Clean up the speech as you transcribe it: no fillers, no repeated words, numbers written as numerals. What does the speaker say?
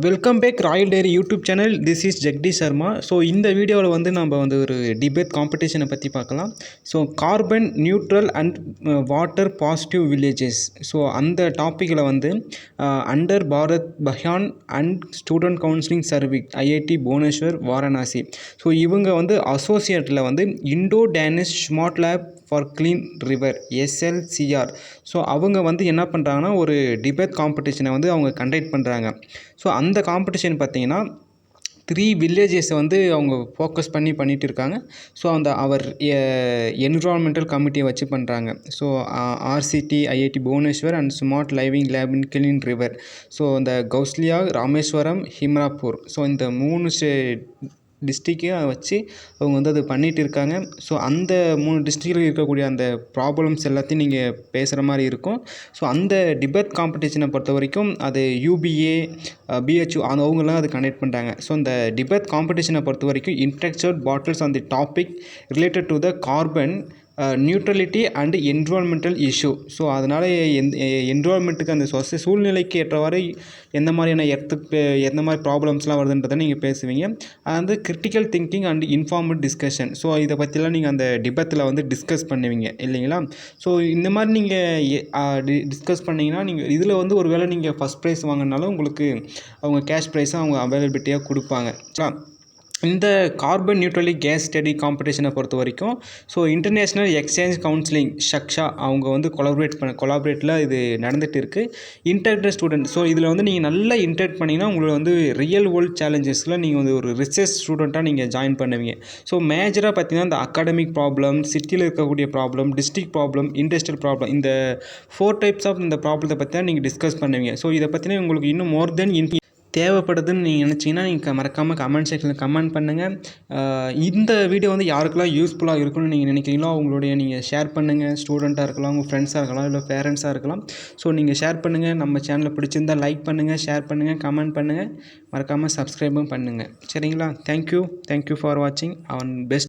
Welcome back Royal Dairy YouTube channel. This is Jagadish Sharma. So இந்த வீடியோவில் வந்து நம்ம வந்து ஒரு டிபேட் காம்படிஷனை பற்றி பார்க்கலாம். So carbon neutral and water positive villages. So அந்த டாப்பிக்கில் வந்து அண்டர் பாரத் பஹான் and student counselling service IIT Bhubaneswar Varanasi. So இவங்க வந்து அசோசியேட்டில் வந்து Indo Danish smart lab for clean river SLCR. So அவங்க வந்து என்ன பண்ணுறாங்கன்னா ஒரு டிபேட் காம்படிஷனை வந்து அவங்க கண்டக்ட் பண்ணுறாங்க. ஸோ அந்த காம்படிஷன் பார்த்திங்கன்னா 3 வில்லேஜஸை வந்து அவங்க ஃபோக்கஸ் பண்ணிகிட்டு இருக்காங்க. ஸோ அந்த அவர் என்விரான்மெண்டல் கமிட்டியை வச்சு பண்ணுறாங்க. So RCD IIT Bhubaneswar and smart living lab in clean river. So இந்த கௌஸ்லியா, ராமேஸ்வரம், ஹிம்ராப்பூர். ஸோ இந்த 3 டிஸ்ட்ரிக்டை வச்சு அவங்க வந்து அது பண்ணிகிட்டு இருக்காங்க. ஸோ அந்த 3 டிஸ்ட்ரிக்டில் இருக்கக்கூடிய அந்த ப்ராப்ளம்ஸ் எல்லாத்தையும் நீங்கள் பேசுகிற மாதிரி இருக்கும். ஸோ அந்த டிபேட் காம்படிஷனை பொறுத்த வரைக்கும் அது யூபிஏ, பிஹெச்யூ அவங்களாம் அது கண்டக்ட் பண்ணுறாங்க. ஸோ இந்த டிபேட் காம்படிஷனை பொறுத்த வரைக்கும் intellectual battles on the topic related to the carbon neutrality and environmental issue. So அதனால் என்விரான்மெண்ட்டுக்கு அந்த சூழ்நிலைக்கு ஏற்றவாறு எந்த மாதிரியான எந்த மாதிரி ப்ராப்ளம்ஸ்லாம் வருதுன்றதை நீங்கள் பேசுவீங்க. அது வந்து critical thinking and informed discussion. So இதை பற்றிலாம் நீங்கள் அந்த டிபேத்தில் வந்து டிஸ்கஸ் பண்ணுவீங்க இல்லைங்களா? ஸோ இந்த மாதிரி நீங்கள் டிஸ்கஸ் பண்ணிங்கன்னா நீங்கள் இதில் வந்து ஒரு வேளை நீங்கள் ஃபஸ்ட் ப்ரைஸ் வாங்கினாலும் உங்களுக்கு அவங்க கேஷ் ப்ரைஸும் அவங்க அவைலபிலிட்டியாக கொடுப்பாங்க. இந்த கார்பன் நியூட்ரலி கேஸ் ஸ்டடி காம்படிஷனை பொறுத்த வரைக்கும் ஸோ இன்டர்நேஷ்னல் எக்ஸ்சேஞ்ச் கவுன்சிலிங் ஷக்ஷா அவங்க வந்து கொலாபரேட்டில் இது நடந்துகிட்டு இருக்குது. Internet student. ஸோ இதில் வந்து நீங்கள் நல்லா இன்டர்ட் பண்ணிங்கன்னா உங்களை வந்து ரியல் வேர்ல்ட் சேலஞ்சஸில் நீங்கள் வந்து ஒரு ரிசர்ச் ஸ்டூடெண்ட்டாக நீங்கள் ஜாயின் பண்ணுவீங்க. ஸோ மேஜராக பார்த்தீங்கன்னா இந்த அகாடமிக் ப்ராப்ளம், சிட்டியில் இருக்கக்கூடிய problem, district problem, industrial problem, இந்த 4 டைப்ஸ் ஆஃப் இந்த ப்ராப்ளத்தை பற்றி தான் நீங்கள் டிஸ்கஸ் பண்ணுவீங்க. ஸோ இதை பற்றினா உங்களுக்கு இன்னும் மோர் தென் தேவைப்படுதுன்னு நீங்கள் நினச்சிங்கன்னா நீங்கள் மறக்காமல் கமெண்ட் செக்ஷனில் கமெண்ட் பண்ணுங்கள். இந்த வீடியோ வந்து யாருக்கெல்லாம் யூஸ்ஃபுல்லாக இருக்குன்னு நீங்கள் நினைக்கிறீங்களோ அவங்களுடைய நீங்கள் ஷேர் பண்ணுங்கள். ஸ்டூடெண்ட்டாக இருக்கலாம், உங்கள் ஃப்ரெண்ட்ஸாக இருக்கலாம், இல்லை பேரண்ட்ஸாக இருக்கலாம். ஸோ நீங்கள் ஷேர் பண்ணுங்கள். நம்ம சேனலை பிடிச்சிருந்தால் லைக் பண்ணுங்கள், ஷேர் பண்ணுங்கள், கமெண்ட் பண்ணுங்கள், மறக்காமல் சப்ஸ்கிரைபும் பண்ணுங்கள். சரிங்களா? தேங்க்யூ ஃபார் வாட்சிங். அவன் பெஸ்ட்.